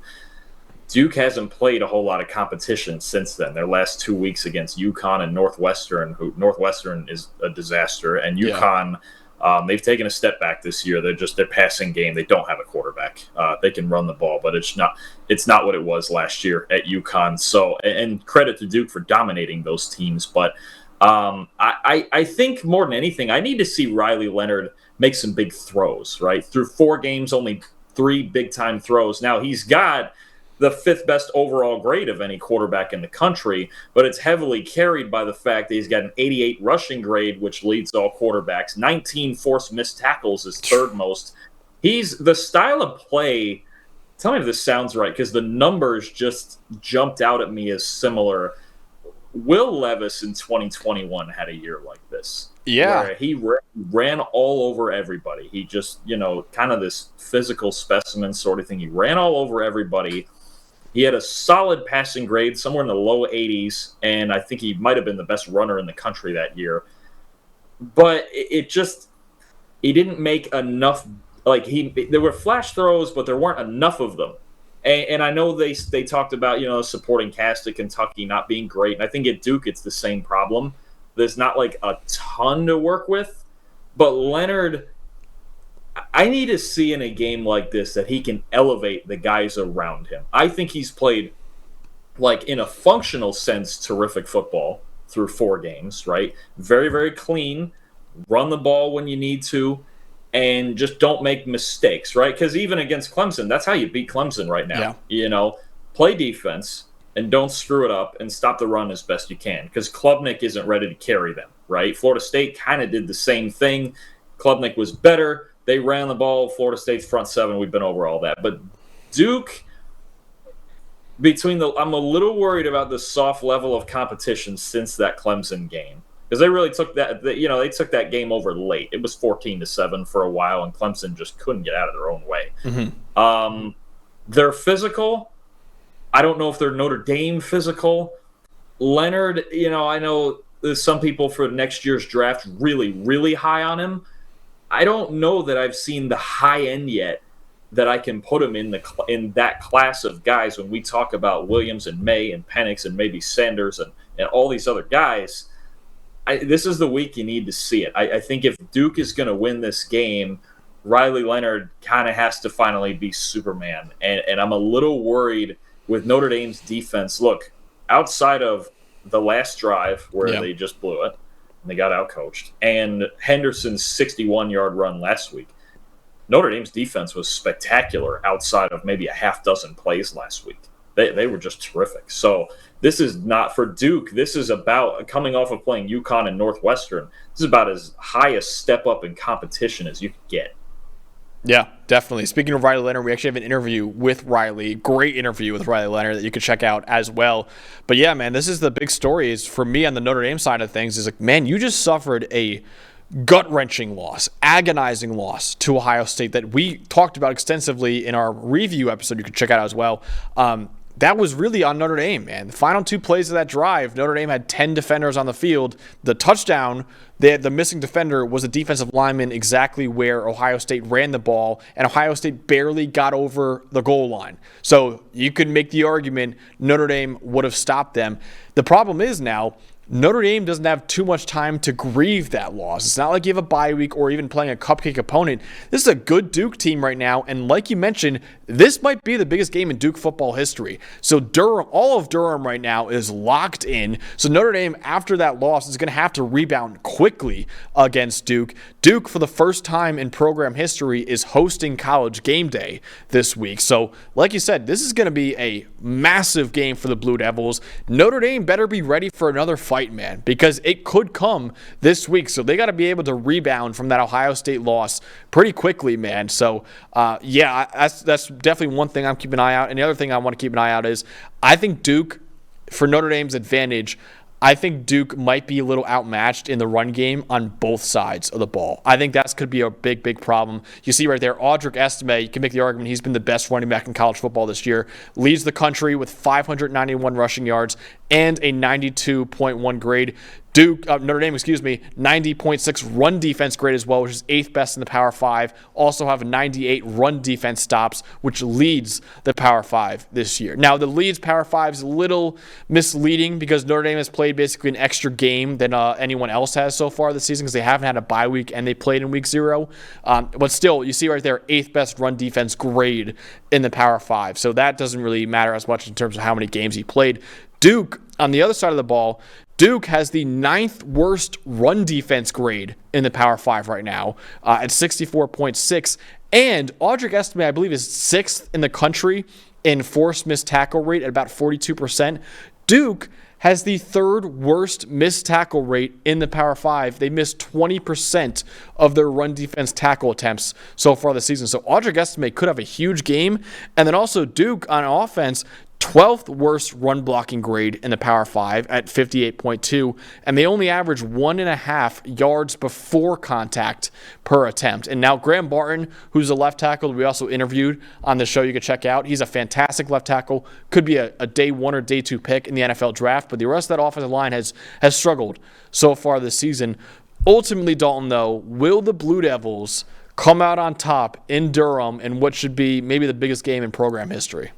Duke hasn't played a whole lot of competition since then. Their last 2 weeks against UConn and Northwestern, who Northwestern is a disaster, and UConn, they've taken a step back this year. Their passing game. They don't have a quarterback. They can run the ball, but it's not what it was last year at UConn. So, and credit to Duke for dominating those teams. But I think more than anything, I need to see Riley Leonard make some big throws. Right, through 4 games, only 3 big time throws. Now he's got the 5th best overall grade of any quarterback in the country, but it's heavily carried by the fact that he's got an 88 rushing grade, which leads all quarterbacks. 19 forced missed tackles is 3rd most. He's the style of play. Tell me if this sounds right, because the numbers just jumped out at me as similar. Will Levis in 2021 had a year like this. Yeah. Where he ran all over everybody. He just, kind of this physical specimen sort of thing. He ran all over everybody. He had a solid passing grade, somewhere in the low 80s, and I think he might have been the best runner in the country that year. But he didn't make enough. There were flash throws, but there weren't enough of them. And I know they talked about supporting cast at Kentucky not being great, and I think at Duke it's the same problem. There's not a ton to work with, but Leonard, I need to see in a game like this that he can elevate the guys around him. I think he's played, in a functional sense, terrific football through 4 games, right? Very, very clean, run the ball when you need to, and just don't make mistakes, right? Because even against Clemson, that's how you beat Clemson right now. Yeah. Play defense and don't screw it up and stop the run as best you can, because Klubnik isn't ready to carry them, right? Florida State kind of did the same thing. Klubnik was better. They ran the ball. Florida State's front 7. We've been over all that. But Duke, I'm a little worried about the soft level of competition since that Clemson game, because they really took that. They took that game over late. It was 14-7 for a while, and Clemson just couldn't get out of their own way. Mm-hmm. They're physical. I don't know if they're Notre Dame physical. Leonard, I know there's some people for next year's draft really, really high on him. I don't know that I've seen the high end yet that I can put him in that class of guys when we talk about Williams and May and Penix and maybe Sanders and all these other guys. This is the week you need to see it. I think if Duke is going to win this game, Riley Leonard kind of has to finally be Superman. And I'm a little worried with Notre Dame's defense. Look, outside of the last drive where they just blew it, and they got outcoached, and Henderson's 61-yard run last week, Notre Dame's defense was spectacular outside of maybe a half dozen plays last week. They were just terrific. So this is not for Duke. This is about coming off of playing UConn and Northwestern. This is about as high a step up in competition as you could get. Yeah, definitely. Speaking of Riley Leonard, we actually have an interview with Riley. Great interview with Riley Leonard that you can check out as well. But yeah, man, this is the big story is for me on the Notre Dame side of things is man, you just suffered a gut-wrenching loss, agonizing loss to Ohio State that we talked about extensively in our review episode you can check out as well. That was really on Notre Dame, man. The final 2 plays of that drive, Notre Dame had 10 defenders on the field. The touchdown, the missing defender was a defensive lineman exactly where Ohio State ran the ball, and Ohio State barely got over the goal line. So you could make the argument Notre Dame would have stopped them. The problem is now, Notre Dame doesn't have too much time to grieve that loss. It's not like you have a bye week or even playing a cupcake opponent. This is a good Duke team right now, and like you mentioned, this might be the biggest game in Duke football history. So Durham, all of Durham right now is locked in. So Notre Dame, after that loss, is going to have to rebound quickly against Duke. Duke, for the first time in program history, is hosting College Game Day this week. So, like you said, this is going to be a massive game for the Blue Devils. Notre Dame better be ready for another fight, man, because it could come this week. So they got to be able to rebound from that Ohio State loss pretty quickly, man. So, that's definitely one thing I'm keeping an eye out. And the other thing I want to keep an eye out is I think Duke, for Notre Dame's advantage, I think Duke might be a little outmatched in the run game on both sides of the ball. I think that could be a big, big problem. You see right there, Audric Estime, you can make the argument he's been the best running back in college football this year, leads the country with 591 rushing yards and a 92.1 grade. Notre Dame, 90.6 run defense grade as well, which is 8th best in the Power 5. Also have 98 run defense stops, which leads the Power 5 this year. Now, the leads Power 5 is a little misleading because Notre Dame has played basically an extra game than anyone else has so far this season because they haven't had a bye week and they played in week 0. But still, you see right there, 8th best run defense grade in the Power 5. So that doesn't really matter as much in terms of how many games he played. Duke, on the other side of the ball, Duke has the 9th worst run defense grade in the Power 5 right now at 64.6. And Audric Estime, I believe, is 6th in the country in forced missed tackle rate at about 42%. Duke has the 3rd worst missed tackle rate in the Power 5. They missed 20% of their run defense tackle attempts so far this season. So Audric Estime could have a huge game. And then also Duke on offense, 12th worst run blocking grade in the Power 5 at 58.2, and they only average 1.5 yards before contact per attempt. And now Graham Barton, who's a left tackle we also interviewed on the show you can check out, he's a fantastic left tackle, could be a day 1 or day 2 pick in the NFL draft, but the rest of that offensive line has struggled so far this season. Ultimately, Dalton, though, will the Blue Devils come out on top in Durham in what should be maybe the biggest game in program history?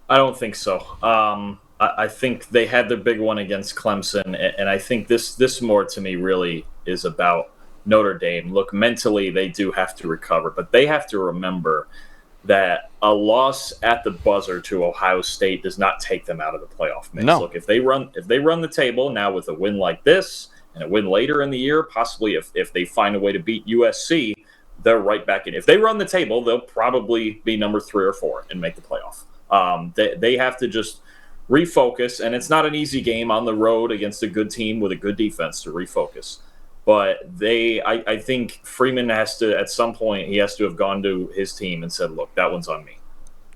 I don't think so. I think they had their big one against Clemson, and I think this more to me really is about Notre Dame. Look, mentally they do have to recover, but they have to remember that a loss at the buzzer to Ohio State does not take them out of the playoff mix. No. Look, if they run the table now with a win like this and a win later in the year, possibly if they find a way to beat USC, they're right back in. If they run the table, they'll probably be number 3 or 4 and make the playoff. They have to just refocus, and it's not an easy game on the road against a good team with a good defense to refocus. But I think Freeman has to, at some point, he has to have gone to his team and said, look, that one's on me.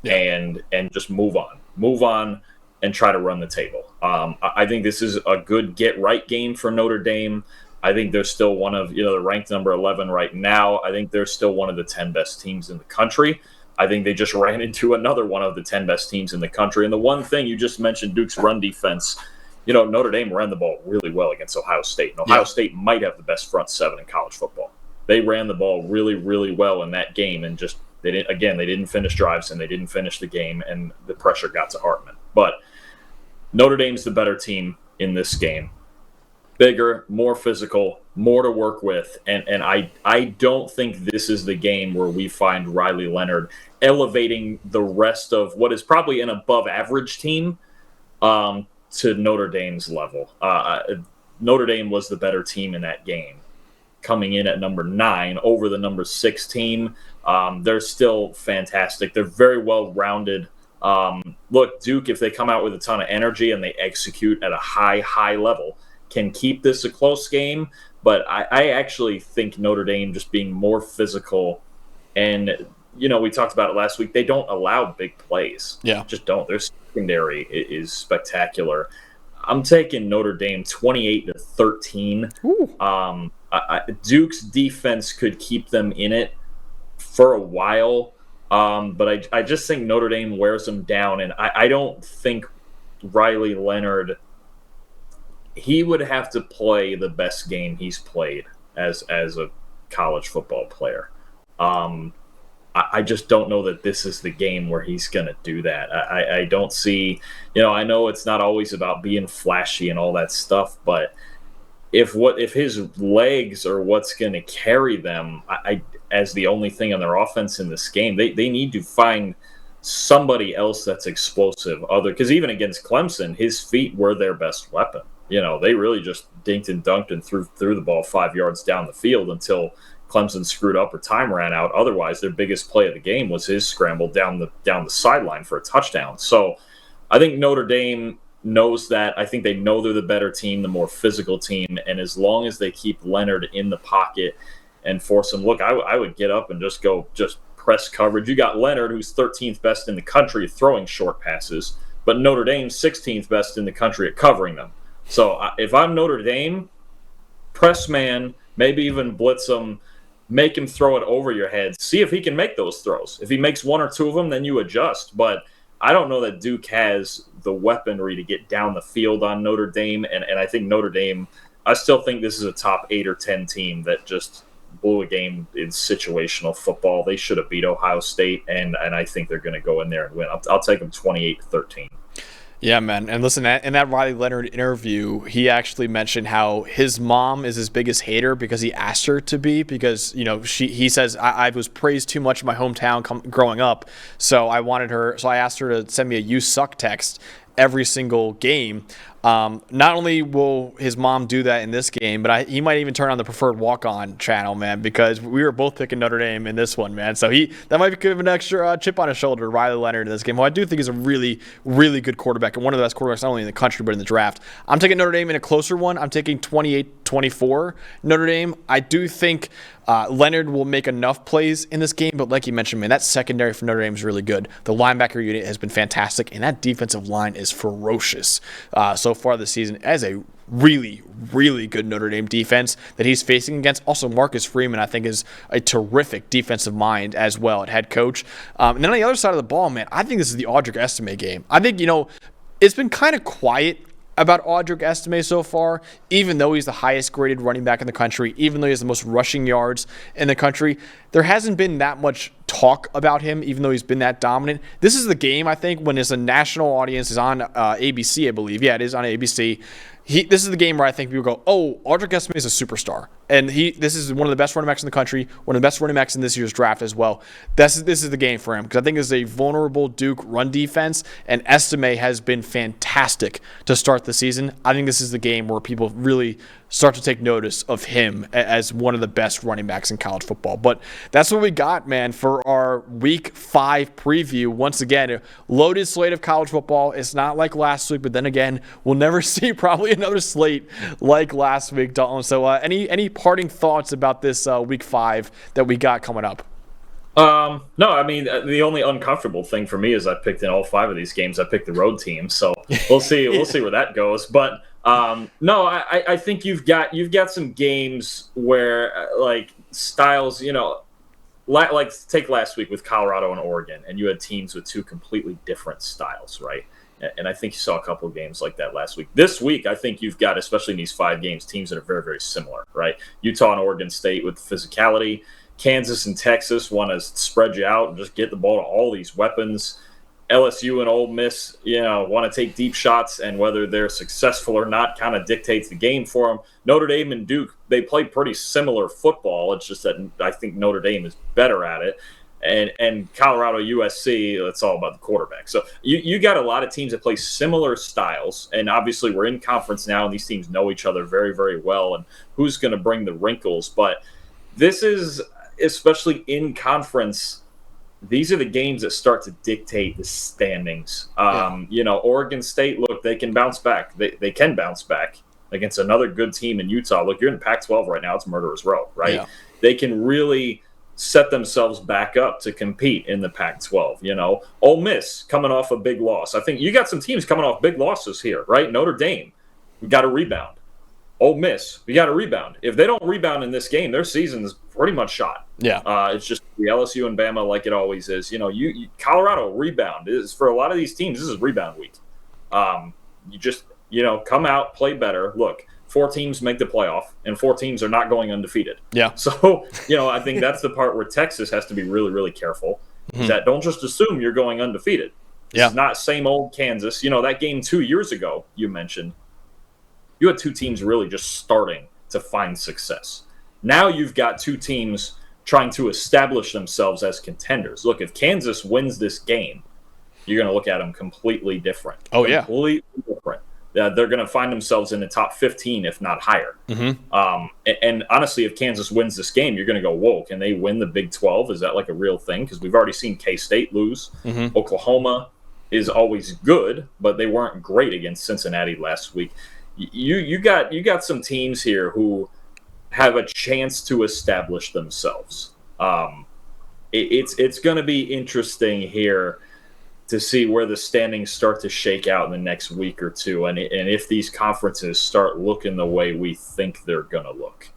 Yeah. And just move on and try to run the table. I think this is a good get-right game for Notre Dame. I think they're still one of, they're ranked number 11 right now. I think they're still one of the 10 best teams in the country. I think they just ran into another one of the 10 best teams in the country. And the one thing you just mentioned, Duke's run defense, Notre Dame ran the ball really well against Ohio State. And Ohio State might have the best front 7 in college football. They ran the ball really, really well in that game. And just, they didn't finish drives and they didn't finish the game. And the pressure got to Hartman. But Notre Dame's the better team in this game. Bigger, more physical, more to work with, and I don't think this is the game where we find Riley Leonard elevating the rest of what is probably an above-average team to Notre Dame's level. Notre Dame was the better team in that game, coming in at number 9 over the number 6 team. They're still fantastic. They're very well-rounded. Look, Duke, if they come out with a ton of energy and they execute at a high level, can keep this a close game, but I actually think Notre Dame just being more physical, and we talked about it last week, they don't allow big plays. Yeah. Just don't. Their secondary is spectacular. I'm taking Notre Dame 28-13. Duke's defense could keep them in it for a while, but I just think Notre Dame wears them down, and I don't think Riley Leonard, he would have to play the best game he's played as a college football player. I just don't know that this is the game where he's going to do that. I don't see, I know it's not always about being flashy and all that stuff, but if his legs are what's going to carry them, as the only thing on their offense in this game, they need to find somebody else that's explosive. Because even against Clemson, his feet were their best weapon. They really just dinked and dunked and threw the ball 5 yards down the field until Clemson screwed up or time ran out. Otherwise, their biggest play of the game was his scramble down the sideline for a touchdown. So I think Notre Dame knows that. I think they know they're the better team, the more physical team. And as long as they keep Leonard in the pocket and force him, look, I would get up and just press coverage. You got Leonard, who's 13th best in the country at throwing short passes, but Notre Dame's 16th best in the country at covering them. So if I'm Notre Dame, press man, maybe even blitz him, make him throw it over your head. See if he can make those throws. If he makes one or two of them, then you adjust. But I don't know that Duke has the weaponry to get down the field on Notre Dame. And I think Notre Dame, I still think this is a top 8 or 10 team that just blew a game in situational football. They should have beat Ohio State, and I think they're going to go in there and win. I'll take them 28-13. Yeah, man. And listen, in that Riley Leonard interview, he actually mentioned how his mom is his biggest hater because he asked her to be, because, he says, I was praised too much in my hometown growing up. So I asked her to send me a "you suck" text every single game. Not only will his mom do that in this game, but he might even turn on the preferred walk-on channel, man, because we were both picking Notre Dame in this one, man. So that might be an extra chip on his shoulder, Riley Leonard, in this game, who I do think is a really, really good quarterback and one of the best quarterbacks not only in the country but in the draft. I'm taking Notre Dame in a closer one. I'm taking 28-24 Notre Dame. I do think Leonard will make enough plays in this game, but like you mentioned, man, that secondary for Notre Dame is really good. The linebacker unit has been fantastic, and that defensive line is ferocious so far this season, as a really, really good Notre Dame defense that he's facing against. Also, Marcus Freeman, I think, is a terrific defensive mind as well at head coach. And then on the other side of the ball, man, I think this is the Audric Estime game. I think, it's been kind of quiet about Audric Estime so far, even though he's the highest graded running back in the country, even though he has the most rushing yards in the country. There hasn't been that much talk about him, even though he's been that dominant. This is the game, I think, when it's a national audience, is on ABC, I believe. Yeah, it is on ABC. This is the game where I think people go, oh, Audric Estime is a superstar. And this is one of the best running backs in the country, one of the best running backs in this year's draft as well. This is the game for him, because I think it's a vulnerable Duke run defense, and Estime has been fantastic to start the season. I think this is the game where people really start to take notice of him as one of the best running backs in college football. But that's what we got, man, for our Week 5 preview. Once again, a loaded slate of college football. It's not like last week, but then again, we'll never see probably another slate like last week, Dalton. So any parting thoughts about this Week 5 that we got coming up? No, I mean, the only uncomfortable thing for me is I picked in all 5 of these games. I picked the road team, so we'll see. We'll see where that goes. But no, I think you've got some games where like styles, like take last week with Colorado and Oregon, and you had teams with 2 completely different styles, right? And I think you saw a couple of games like that last week. This week, I think you've got, especially in these 5 games, teams that are very, very similar, right? Utah and Oregon State with physicality. Kansas and Texas want to spread you out and just get the ball to all these weapons. LSU and Ole Miss, want to take deep shots, and whether they're successful or not kind of dictates the game for them. Notre Dame and Duke, they play pretty similar football. It's just that I think Notre Dame is better at it. And Colorado, USC, it's all about the quarterback. So you got a lot of teams that play similar styles, and obviously we're in conference now, and these teams know each other very, very well, and who's going to bring the wrinkles. But this is, especially in conference, these are the games that start to dictate the standings. Oregon State, look, they can bounce back. They can bounce back against another good team in Utah. Look, you're in Pac-12 right now. It's murderer's row, right? Yeah. They can really set themselves back up to compete in the Pac-12. Ole Miss coming off a big loss. I think you got some teams coming off big losses here, right? Notre Dame, we got to rebound. Ole Miss, we got to rebound. If they don't rebound in this game, their season is pretty much shot. Yeah, it's just the LSU and Bama, like it always is. Colorado rebound is for a lot of these teams. This is rebound week. You just come out, play better. Look, 4 teams make the playoff, and 4 teams are not going undefeated. Yeah. So I think that's the part where Texas has to be really, really careful. Is that don't just assume you're going undefeated. It's not same old Kansas. That game 2 years ago you mentioned. You had 2 teams really just starting to find success. Now you've got 2 teams trying to establish themselves as contenders. Look, if Kansas wins this game, you're going to look at them completely different. Oh, yeah. Completely different. They're going to find themselves in the top 15, if not higher. And honestly, if Kansas wins this game, you're going to go, whoa, can they win the Big 12? Is that like a real thing? Because we've already seen K-State lose. Oklahoma is always good, but they weren't great against Cincinnati last week. You got some teams here who have a chance to establish themselves. It's going to be interesting here. to see where the standings start to shake out in the next week or two, and if these conferences start looking the way we think they're going to look.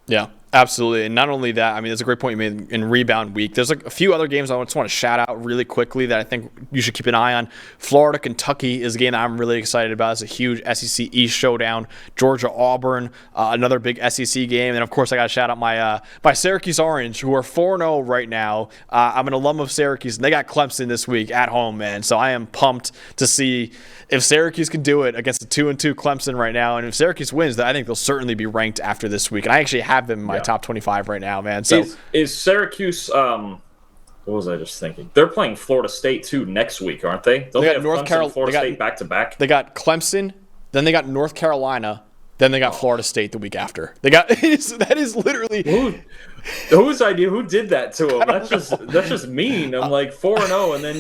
Yeah, absolutely. And not only that, I mean, there's a great point you made in Rebound Week. There's like a few other games I just want to shout out really quickly that I think you should keep an eye on. Florida, Kentucky is a game that I'm really excited about. It's a huge SEC East showdown. Georgia, Auburn, another big SEC game. And, of course, I got to shout out my Syracuse Orange, who are 4-0 right now. I'm an alum of Syracuse, and they got Clemson this week at home, man. So I am pumped to see if Syracuse can do it against the 2-2 Clemson right now. And if Syracuse wins, I think they'll certainly be ranked after this week. And I actually have them in my top 25 right now, man. So is Syracuse what was I just thinking? They're playing Florida State too next week, aren't they? Don't they have North Carolina, Florida State back to back? They got Clemson, then they got North Carolina, then they got Florida State the week after. They got that is literally whose idea? Who did that to them? That's just mean. I'm like 4-0, and then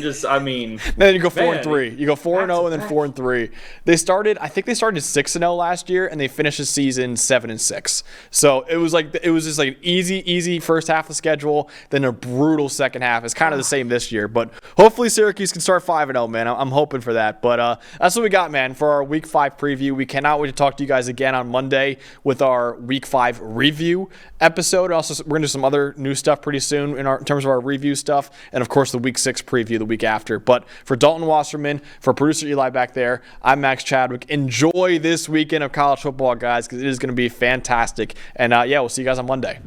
then you go 4-3. You go 4-0 and then 4-3. I think they started 6-0 last year, and they finished the season 7-6. So it was just like an easy first half of the schedule, then a brutal second half. It's kind of the same this year, but hopefully Syracuse can start 5-0, man. I'm hoping for that. But that's what we got, man, for our Week 5 preview. We cannot wait to talk to you guys again on Monday with our Week 5 review episode. Also, we're going to do some other new stuff pretty soon in terms of our review stuff, and of course the Week 6 preview the week after. But for Dalton Wasserman, for producer Eli back there, I'm Max Chadwick. Enjoy this weekend of college football, guys, because it is going to be fantastic. And we'll see you guys on Monday.